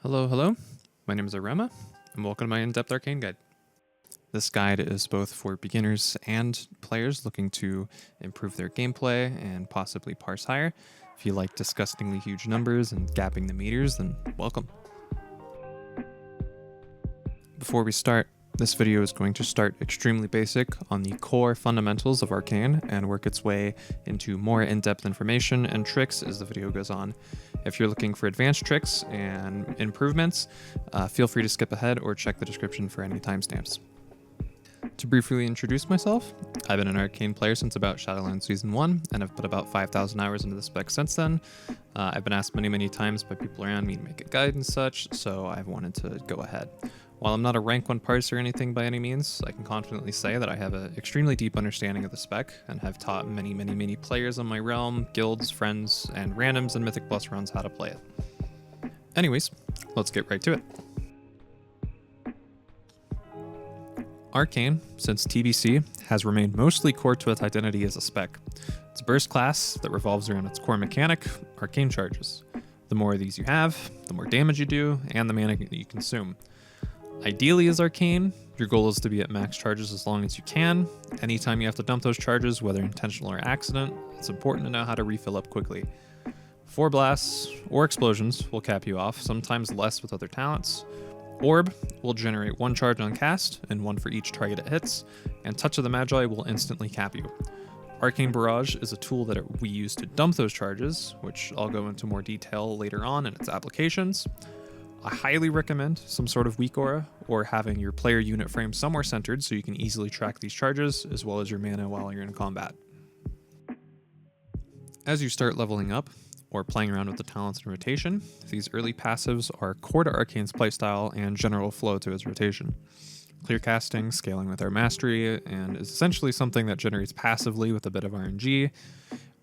Hello. My name is Arema, and welcome to my in-depth Arcane guide. This guide is both for beginners and players looking to improve their gameplay and possibly parse higher. If you like disgustingly huge numbers and gapping the meters, then welcome. Before we start, this video is going to start extremely basic on the core fundamentals of Arcane and work its way into more in-depth information and tricks as the video goes on. If you're looking for advanced tricks and improvements, feel free to skip ahead or check the description for any timestamps. To briefly introduce myself, I've been an Arcane player since about Shadowlands Season 1, and I've put about 5,000 hours into the spec since then. I've been asked many times by people around me to make a guide and such, so I've wanted to go ahead. While I'm not a rank 1 parser or anything by any means, I can confidently say that I have an extremely deep understanding of the spec and have taught many players on my realm, guilds, friends, and randoms and Mythic Plus runs how to play it. Anyways, let's get right to it. Arcane, since TBC, has remained mostly core to its identity as a spec. It's a burst class that revolves around its core mechanic, arcane charges. The more of these you have, the more damage you do, and the mana that you consume. Ideally as Arcane, your goal is to be at max charges as long as you can. Anytime you have to dump those charges, whether intentional or accident, it's important to know how to refill up quickly. 4 blasts or explosions will cap you off, sometimes less with other talents. Orb will generate 1 charge on cast and 1 for each target it hits, and Touch of the Magi will instantly cap you. Arcane Barrage is a tool that we use to dump those charges, which I'll go into more detail later on in its applications. I highly recommend some sort of WeakAura or having your player unit frame somewhere centered so you can easily track these charges as well as your mana while you're in combat. As you start leveling up or playing around with the talents and rotation, these early passives are core to Arcane's playstyle and general flow to its rotation. Clear casting, scaling with our mastery, and is essentially something that generates passively with a bit of RNG.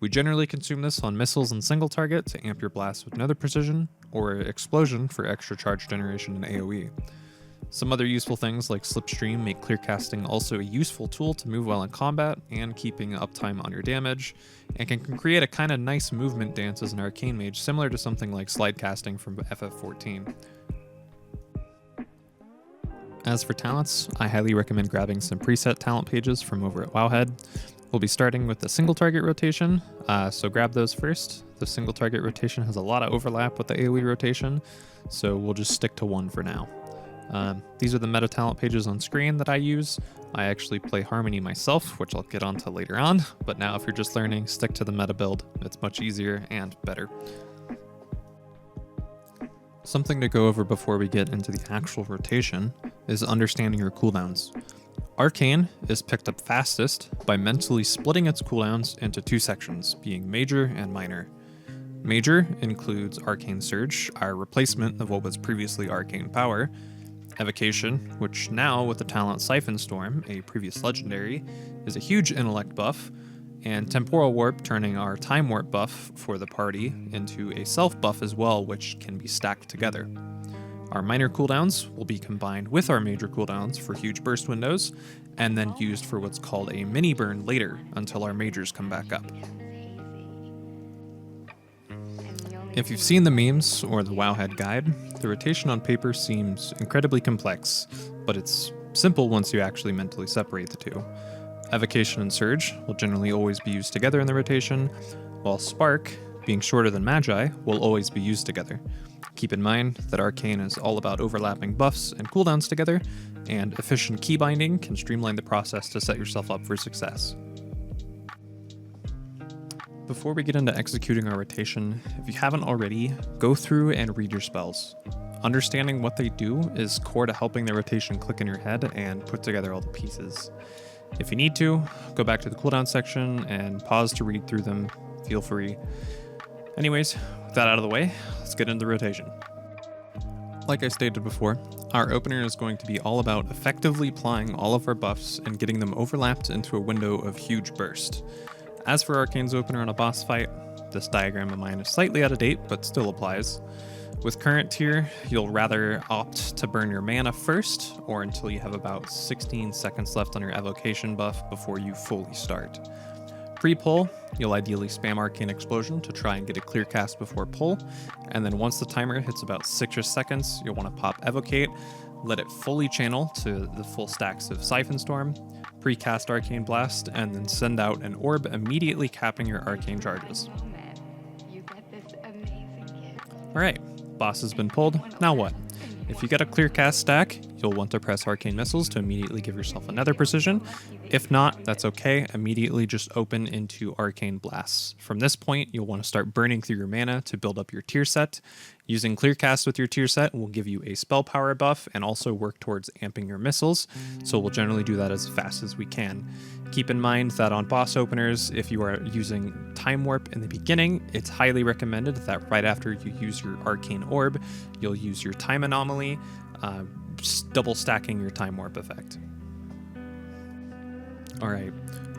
We generally consume this on missiles and single target to amp your blast with nether precision, or explosion for extra charge generation in AOE. Some other useful things like slipstream make clear casting also a useful tool to move well in combat and keeping uptime on your damage, and can create a kind of nice movement dance as an Arcane Mage, similar to something like slide casting from FF14. As for talents, I highly recommend grabbing some preset talent pages from over at WoWhead. We'll be starting with the single target rotation, so grab those first. The single target rotation has a lot of overlap with the AOE rotation, so we'll just stick to 1 for now. These are the meta talent pages on screen that I use. I actually play Harmony myself, which I'll get onto later on, but now if you're just learning, stick to the meta build. It's much easier and better. Something to go over before we get into the actual rotation is understanding your cooldowns. Arcane is picked up fastest by mentally splitting its cooldowns into 2 sections, being Major and Minor. Major includes Arcane Surge, our replacement of what was previously Arcane Power, Evocation, which now with the talent Siphon Storm, a previous legendary, is a huge intellect buff, and Temporal Warp turning our Time Warp buff for the party into a self buff as well, which can be stacked together. Our minor cooldowns will be combined with our major cooldowns for huge burst windows, and then used for what's called a mini burn later until our majors come back up. If you've seen the memes or the WoWhead guide, the rotation on paper seems incredibly complex, but it's simple once you actually mentally separate the two. Evocation and Surge will generally always be used together in the rotation, while Spark, being shorter than Magi, will always be used together. Keep in mind that Arcane is all about overlapping buffs and cooldowns together, and efficient key binding can streamline the process to set yourself up for success. Before we get into executing our rotation, if you haven't already, go through and read your spells. Understanding what they do is core to helping the rotation click in your head and put together all the pieces. If you need to, go back to the cooldown section and pause to read through them. Feel free. Anyways, with that out of the way, let's get into the rotation. Like I stated before, our opener is going to be all about effectively applying all of our buffs and getting them overlapped into a window of huge burst. As for Arcane's opener on a boss fight, this diagram of mine is slightly out of date, but still applies. With current tier, you'll rather opt to burn your mana first, or until you have about 16 seconds left on your evocation buff before you fully start. Pre-pull, you'll ideally spam Arcane Explosion to try and get a clear cast before pull, and then once the timer hits about 6 seconds, you'll want to pop Evocate, let it fully channel to the full stacks of Siphon Storm, pre-cast Arcane Blast, and then send out an orb immediately capping your arcane charges. Alright, boss has been pulled, now what? If you get a clear cast stack, you'll want to press Arcane Missiles to immediately give yourself another precision. If not, that's okay, immediately just open into Arcane Blasts. From this point, you'll want to start burning through your mana to build up your tier set. Using clear cast with your tier set will give you a spell power buff and also work towards amping your missiles, so we'll generally do that as fast as we can. Keep in mind that on boss openers, if you are using Time Warp in the beginning, it's highly recommended that right after you use your Arcane Orb, you'll use your Time Anomaly, double stacking your Time Warp effect. Alright,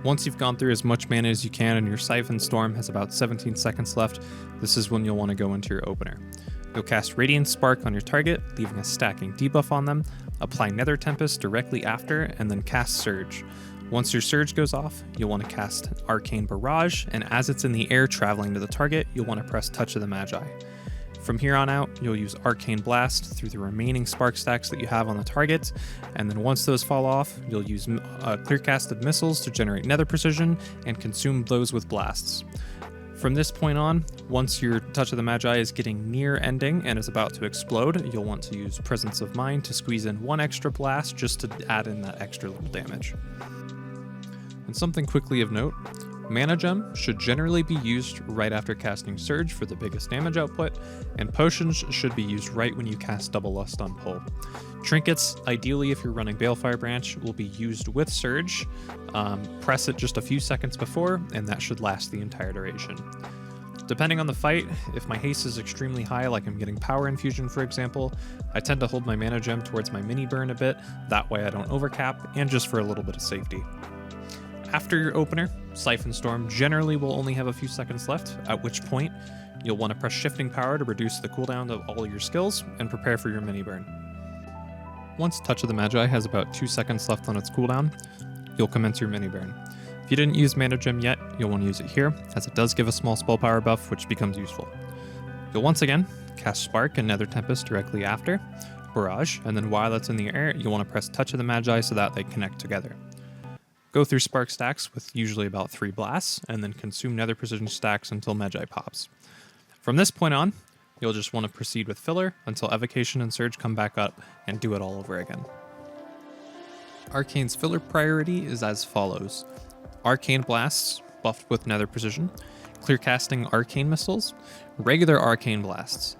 once you've gone through as much mana as you can and your Siphon Storm has about 17 seconds left, this is when you'll want to go into your opener. You'll cast Radiant Spark on your target, leaving a stacking debuff on them, apply Nether Tempest directly after, and then cast Surge. Once your Surge goes off, you'll want to cast Arcane Barrage, and as it's in the air traveling to the target, you'll want to press Touch of the Magi. From here on out, you'll use Arcane Blast through the remaining spark stacks that you have on the target, and then once those fall off, you'll use clear-casted missiles to generate Nether Precision and consume those with blasts. From this point on, once your Touch of the Magi is getting near ending and is about to explode, you'll want to use Presence of Mind to squeeze in one extra blast just to add in that extra little damage. And something quickly of note, Mana Gem should generally be used right after casting Surge for the biggest damage output, and Potions should be used right when you cast Double Lust on pull. Trinkets, ideally if you're running Balefire Branch, will be used with Surge. Press it just a few seconds before, and that should last the entire duration. Depending on the fight, if my haste is extremely high, like I'm getting Power Infusion for example, I tend to hold my Mana Gem towards my mini burn a bit, that way I don't overcap, and just for a little bit of safety. After your opener, Siphon Storm generally will only have a few seconds left, at which point you'll want to press Shifting Power to reduce the cooldown of all your skills and prepare for your mini burn. Once Touch of the Magi has about 2 seconds left on its cooldown, you'll commence your mini burn. If you didn't use Mana Gem yet, you'll want to use it here, as it does give a small spell power buff which becomes useful. You'll once again cast Spark and Nether Tempest directly after, Barrage, and then while it's in the air, you'll want to press Touch of the Magi so that they connect together. Go through spark stacks with usually about 3 blasts, and then consume Nether Precision stacks until Magi pops. From this point on, you'll just want to proceed with filler until Evocation and Surge come back up and do it all over again. Arcane's filler priority is as follows. Arcane Blasts, buffed with Nether Precision, clear casting Arcane Missiles, regular Arcane Blasts.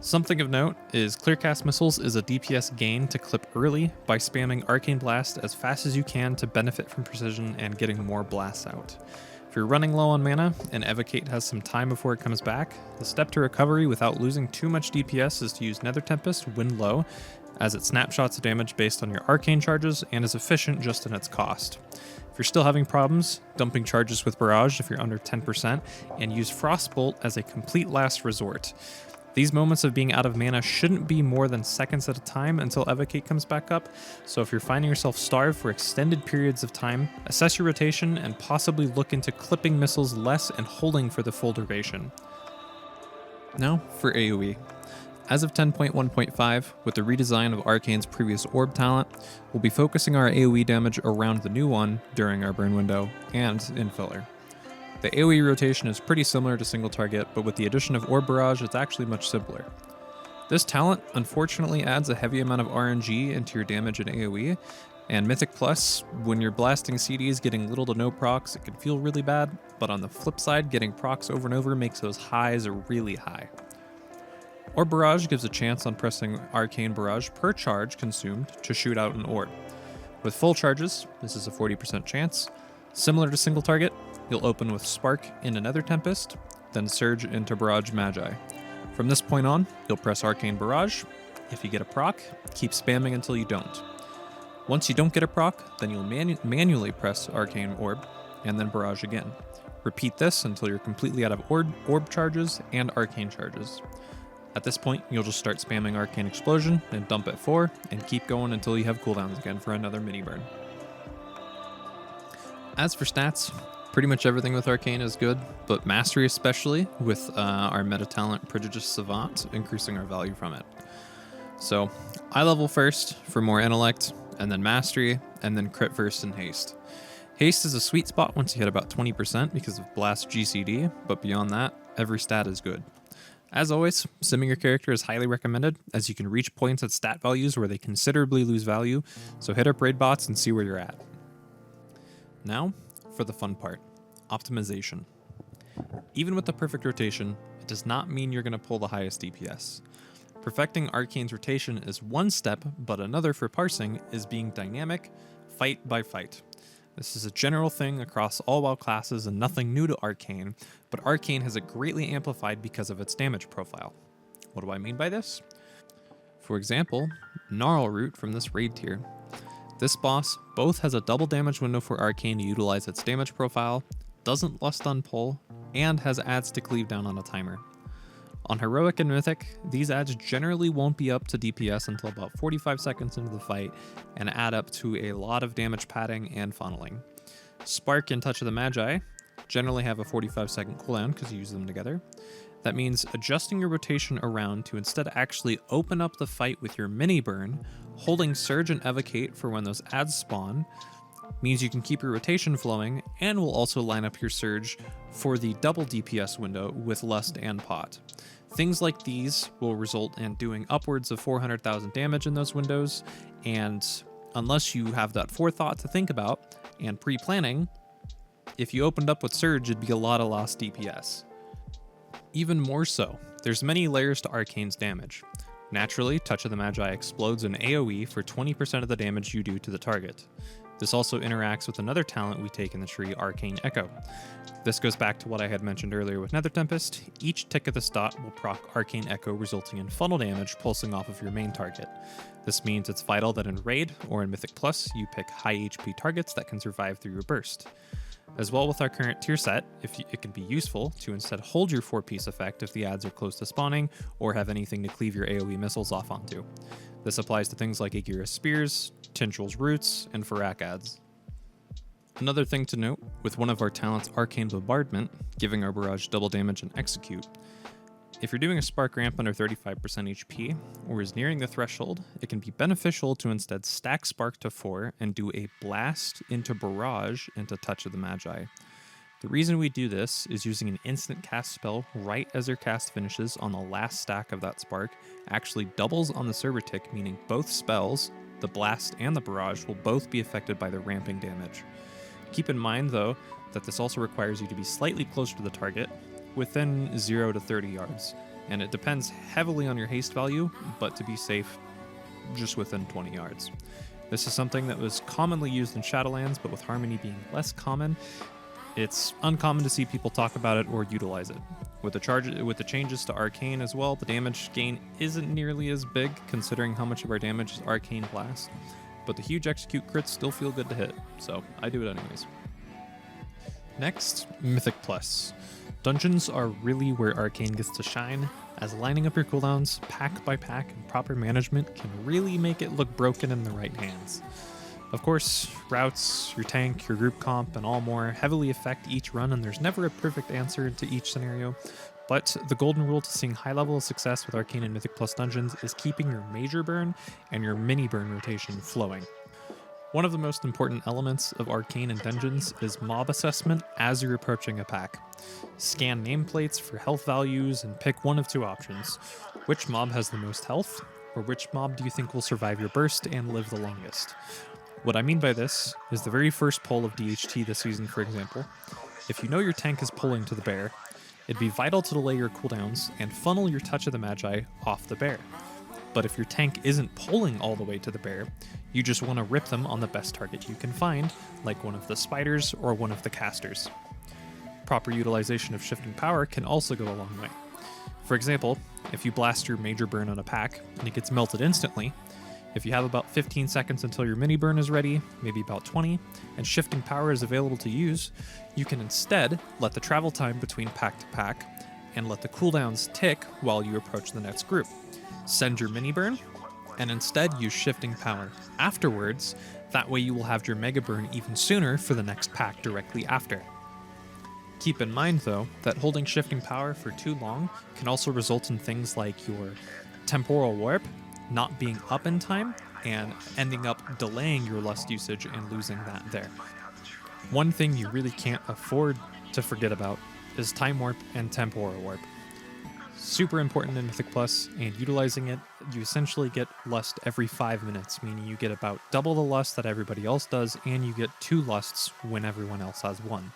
Something of note is Clearcast Missiles is a DPS gain to clip early by spamming Arcane Blast as fast as you can to benefit from precision and getting more blasts out. If you're running low on mana and Evocate has some time before it comes back, the step to recovery without losing too much DPS is to use Nether Tempest when low, as it snapshots damage based on your Arcane charges and is efficient just in its cost. If you're still having problems, dumping charges with Barrage if you're under 10%, and use Frostbolt as a complete last resort. These moments of being out of mana shouldn't be more than seconds at a time until Evocate comes back up, so if you're finding yourself starved for extended periods of time, assess your rotation and possibly look into clipping missiles less and holding for the full duration. Now for AoE. As of 10.1.5, with the redesign of Arcane's previous orb talent, we'll be focusing our AoE damage around the new one during our burn window and in filler. The AoE rotation is pretty similar to single target, but with the addition of Orb Barrage, it's actually much simpler. This talent unfortunately adds a heavy amount of RNG into your damage in AoE, and Mythic Plus, when you're blasting CDs getting little to no procs, it can feel really bad, but on the flip side, getting procs over and over makes those highs really high. Orb Barrage gives a chance on pressing Arcane Barrage per charge consumed to shoot out an orb. With full charges, this is a 40% chance. Similar to single target, you'll open with Spark into Nether Tempest, then Surge into Barrage Magi. From this point on, you'll press Arcane Barrage. If you get a proc, keep spamming until you don't. Once you don't get a proc, then you'll manually press Arcane Orb, and then Barrage again. Repeat this until you're completely out of orb charges and Arcane charges. At this point, you'll just start spamming Arcane Explosion and dump at 4, and keep going until you have cooldowns again for another mini burn. As for stats, Pretty much everything with Arcane is good, but Mastery especially, with our meta talent Prodigious Savant, increasing our value from it. So, eye level first for more intellect, and then Mastery, and then crit first and haste. Haste is a sweet spot once you hit about 20% because of Blast GCD, but beyond that, every stat is good. As always, simming your character is highly recommended, as you can reach points at stat values where they considerably lose value, so hit up raid bots and see where you're at. Now, for the fun part, optimization. Even with the perfect rotation, it does not mean you're going to pull the highest DPS. Perfecting Arcane's rotation is one step, but another for parsing is being dynamic, fight by fight. This is a general thing across all WoW classes and nothing new to Arcane, but Arcane has it greatly amplified because of its damage profile. What do I mean by this? For example, Gnarl Root from this raid tier. This boss both has a double damage window for Arcane to utilize its damage profile, doesn't Lust on pull, and has adds to cleave down on a timer. On Heroic and Mythic, these adds generally won't be up to DPS until about 45 seconds into the fight, and add up to a lot of damage padding and funneling. Spark and Touch of the Magi generally have a 45-second cooldown because you use them together. That means adjusting your rotation around to instead actually open up the fight with your mini burn, holding Surge and Evocate for when those adds spawn, means you can keep your rotation flowing, and will also line up your Surge for the double DPS window with Lust and Pot. Things like these will result in doing upwards of 400,000 damage in those windows, and unless you have that forethought to think about and pre-planning, if you opened up with Surge, it'd be a lot of lost DPS. Even more so, there's many layers to Arcane's damage. Naturally, Touch of the Magi explodes an AOE for 20% of the damage you do to the target. This also interacts with another talent we take in the tree, Arcane Echo. This goes back to what I had mentioned earlier with Nether Tempest. Each tick of this dot will proc Arcane Echo, resulting in funnel damage pulsing off of your main target. This means it's vital that in Raid or in Mythic Plus, you pick high HP targets that can survive through your burst. As well with our current tier set, it can be useful to instead hold your 4-piece effect if the adds are close to spawning or have anything to cleave your AoE missiles off onto. This applies to things like Aegirus Spears, Tintral's Roots, and Farak adds. Another thing to note, with one of our talents Arcane Bombardment, giving our barrage double damage and execute, if you're doing a spark ramp under 35% HP, or is nearing the threshold, it can be beneficial to instead stack spark to 4 and do a blast into barrage into Touch of the Magi. The reason we do this is using an instant cast spell right as their cast finishes on the last stack of that spark actually doubles on the server tick, meaning both spells, the blast and the barrage, will both be affected by the ramping damage. Keep in mind though, that this also requires you to be slightly closer to the target, within 0 to 30 yards, and it depends heavily on your haste value, but to be safe, just within 20 yards. This is something that was commonly used in Shadowlands, but with Harmony being less common, it's uncommon to see people talk about it or utilize it. With the changes to Arcane as well, the damage gain isn't nearly as big, considering how much of our damage is Arcane Blast, but the huge execute crits still feel good to hit, so I do it anyways. Next, Mythic Plus. Dungeons are really where Arcane gets to shine, as lining up your cooldowns pack by pack and proper management can really make it look broken in the right hands. Of course, routes, your tank, your group comp, and all more heavily affect each run, and there's never a perfect answer to each scenario, but the golden rule to seeing high level of success with Arcane and Mythic Plus dungeons is keeping your major burn and your mini burn rotation flowing. One of the most important elements of Arcane and dungeons is mob assessment as you're approaching a pack. Scan nameplates for health values and pick one of two options. Which mob has the most health, or which mob do you think will survive your burst and live the longest? What I mean by this is the very first pull of DHT this season, for example. If you know your tank is pulling to the bear, it'd be vital to delay your cooldowns and funnel your Touch of the Magi off the bear. But if your tank isn't pulling all the way to the bear, you just want to rip them on the best target you can find, like one of the spiders or one of the casters. Proper utilization of shifting power can also go a long way. For example, if you blast your major burn on a pack and it gets melted instantly, if you have about 15 seconds until your mini burn is ready, maybe about 20, and shifting power is available to use, you can instead let the travel time between pack to pack and let the cooldowns tick while you approach the next group. Send your mini burn, and instead use shifting power afterwards. That way you will have your mega burn even sooner for the next pack directly after. Keep in mind, though, that holding shifting power for too long can also result in things like your Temporal Warp not being up in time and ending up delaying your lust usage and losing that there. One thing you really can't afford to forget about is Time Warp and Temporal Warp. Super important in Mythic Plus, and utilizing it, you essentially get lust every 5 minutes, meaning you get about double the lust that everybody else does, and you get 2 lusts when everyone else has 1.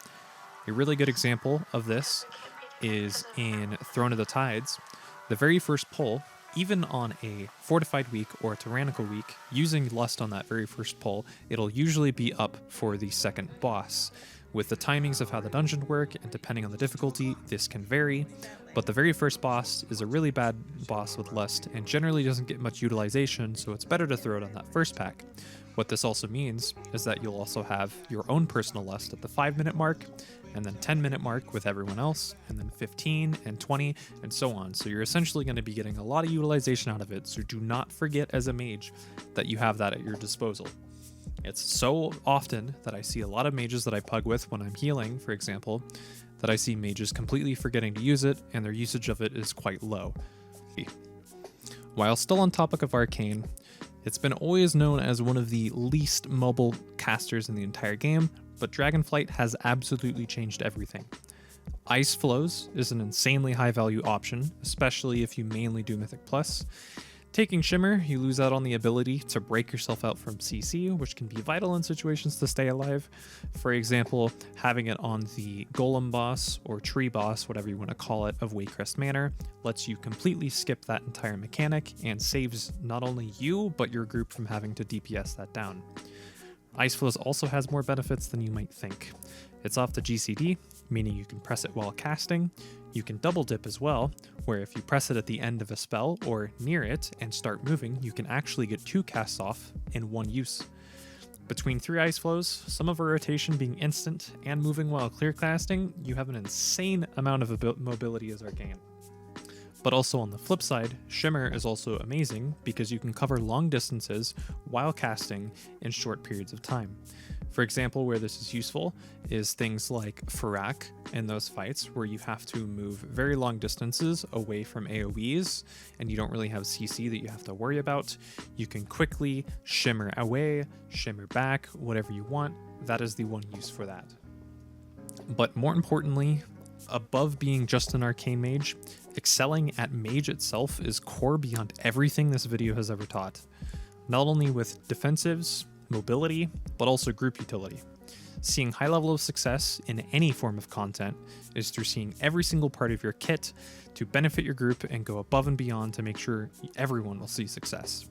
A really good example of this is in Throne of the Tides. The very first pull, even on a Fortified week or a Tyrannical week, using Lust on that very first pull, it'll usually be up for the second boss. With the timings of how the dungeon work, and depending on the difficulty, this can vary, but the very first boss is a really bad boss with Lust and generally doesn't get much utilization, so it's better to throw it on that first pack. What this also means is that you'll also have your own personal Lust at the 5-minute mark, and then 10-minute mark with everyone else, and then 15 and 20 and so on. So you're essentially going to be getting a lot of utilization out of it, so do not forget as a mage that you have that at your disposal. It's so often that I see a lot of mages that I pug with when I'm healing, for example, that I see mages completely forgetting to use it, and their usage of it is quite low. While still on topic of Arcane, it's been always known as one of the least mobile casters in the entire game, but Dragonflight has absolutely changed everything. Ice Floes is an insanely high value option, especially if you mainly do Mythic Plus. Taking Shimmer, you lose out on the ability to break yourself out from CC, which can be vital in situations to stay alive. For example, having it on the Golem boss, or Tree boss, whatever you want to call it, of Waycrest Manor, lets you completely skip that entire mechanic and saves not only you, but your group from having to DPS that down. Ice Floes also has more benefits than you might think. It's off the GCD, meaning you can press it while casting. You can double dip as well, where if you press it at the end of a spell or near it and start moving, you can actually get 2 casts off in 1 use. Between 3 Ice Floes, some of a rotation being instant, and moving while clear casting, you have an insane amount of mobility as Arcane. But also on the flip side, Shimmer is also amazing because you can cover long distances while casting in short periods of time. For example, where this is useful is things like Farak in those fights where you have to move very long distances away from AoEs and you don't really have CC that you have to worry about. You can quickly Shimmer away, Shimmer back, whatever you want. That is the one use for that. But more importantly, above being just an Arcane Mage, excelling at Mage itself is core beyond everything this video has ever taught. Not only with defensives, mobility, but also group utility. Seeing high level of success in any form of content is through seeing every single part of your kit to benefit your group and go above and beyond to make sure everyone will see success.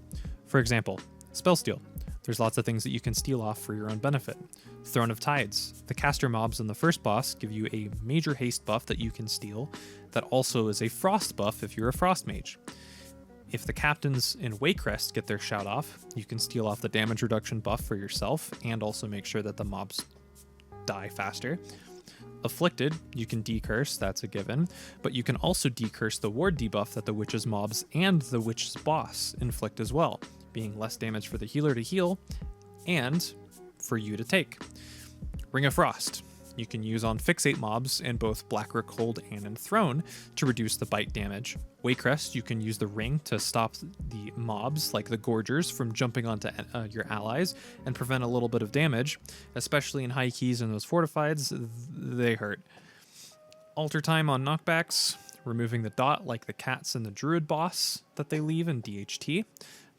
For example, Spell Steal. There's lots of things that you can steal off for your own benefit. Throne of Tides. The caster mobs in the first boss give you a major haste buff that you can steal that also is a frost buff if you're a frost mage. If the captains in Waycrest get their shout off, you can steal off the damage reduction buff for yourself and also make sure that the mobs die faster. Afflicted, you can decurse, that's a given, but you can also decurse the ward debuff that the witch's mobs and the witch's boss inflict as well, being less damage for the healer to heal and for you to take. Ring of Frost. You can use on fixate mobs in both Blackrock Hold and in Throne to reduce the bite damage. Waycrest, you can use the ring to stop the mobs like the Gorgers from jumping onto your allies and prevent a little bit of damage, especially in high keys and those fortifieds, they hurt. Alter time on knockbacks, removing the dot like the cats and the druid boss that they leave in DHT.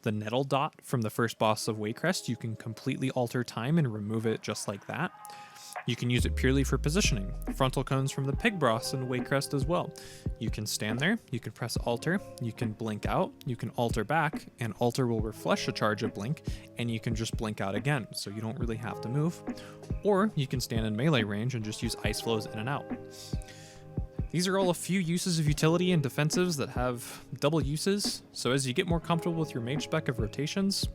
The nettle dot from the first boss of Waycrest, you can completely alter time and remove it just like that. You can use it purely for positioning. Frontal cones from the pig boss in Waycrest as well. You can stand there, you can press alter, you can blink out, you can alter back, and alter will refresh a charge of blink, and you can just blink out again, so you don't really have to move. Or you can stand in melee range and just use Ice Floes in and out. These are all a few uses of utility and defensives that have double uses, so as you get more comfortable with your mage spec of rotations,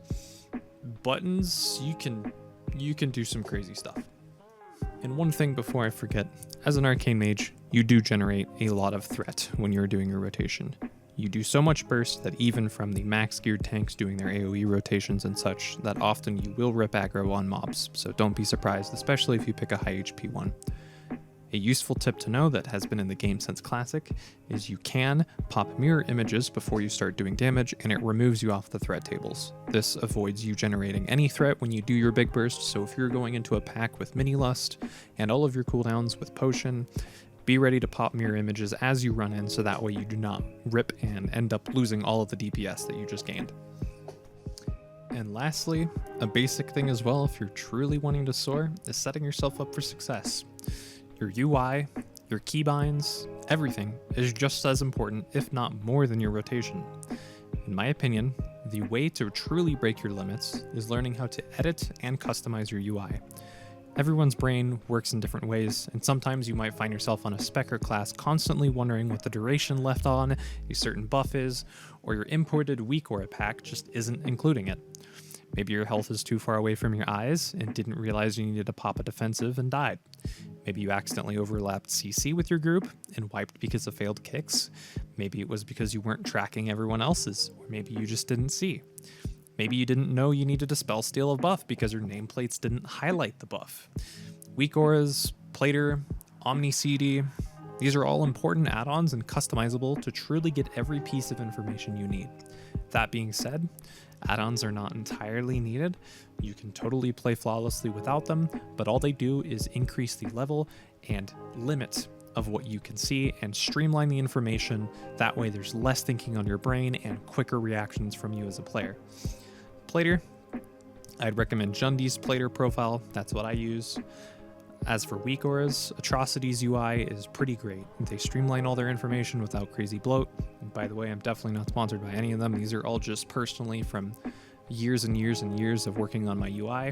buttons, you can do some crazy stuff. And one thing before I forget, as an Arcane Mage, you do generate a lot of threat when you're doing your rotation. You do so much burst that even from the max geared tanks doing their AOE rotations and such, that often you will rip aggro on mobs, so don't be surprised, especially if you pick a high HP one. A useful tip to know that has been in the game since Classic is you can pop mirror images before you start doing damage, and it removes you off the threat tables. This avoids you generating any threat when you do your big burst, so if you're going into a pack with Mini Lust and all of your cooldowns with Potion, be ready to pop mirror images as you run in, so that way you do not rip and end up losing all of the DPS that you just gained. And lastly, a basic thing as well if you're truly wanting to soar is setting yourself up for success. Your UI, your keybinds, everything is just as important, if not more than your rotation. In my opinion, the way to truly break your limits is learning how to edit and customize your UI. Everyone's brain works in different ways, and sometimes you might find yourself on a spec or class constantly wondering what the duration left on a certain buff is, or your imported WeakAura pack just isn't including it. Maybe your health is too far away from your eyes and didn't realize you needed to pop a defensive and died. Maybe you accidentally overlapped CC with your group and wiped because of failed kicks. Maybe it was because you weren't tracking everyone else's, or maybe you just didn't see. Maybe you didn't know you needed to spell steal a buff because your nameplates didn't highlight the buff. WeakAura's, Plater, Omni CD, these are all important add-ons and customizable to truly get every piece of information you need. That being said, add-ons are not entirely needed. You can totally play flawlessly without them, but all they do is increase the level and limit of what you can see and streamline the information. That way there's less thinking on your brain and quicker reactions from you as a player. Plater, I'd recommend Jundee's Plater profile. That's what I use. As for WeakAura's, Atrocity's UI is pretty great. They streamline all their information without crazy bloat. And by the way, I'm definitely not sponsored by any of them. These are all just personally from years and years and years of working on my UI.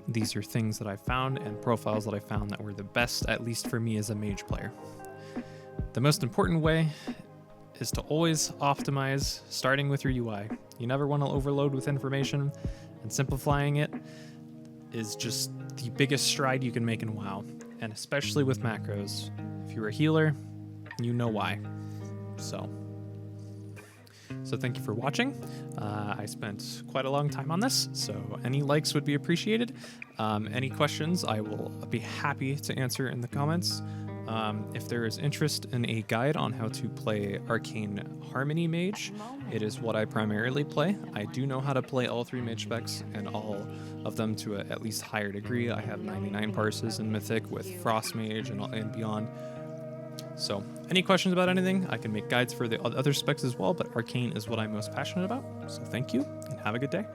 These are things that I found and profiles that I found that were the best, at least for me as a Mage player. The most important way is to always optimize, starting with your UI. You never want to overload with information, and simplifying it is just the biggest stride you can make in WoW, and especially with macros. If you're a healer, you know why. So thank you for watching. I spent quite a long time on this, so any likes would be appreciated. Any questions, I will be happy to answer in the comments. If there is interest in a guide on how to play Arcane Harmony Mage, it is what I primarily play. I do know how to play all 3 Mage specs, and all of them to a at least higher degree. I have 99 parses in Mythic with Frost Mage and beyond. So any questions about anything, I can make guides for the other specs as well, but Arcane is what I'm most passionate about. So thank you, and have a good day.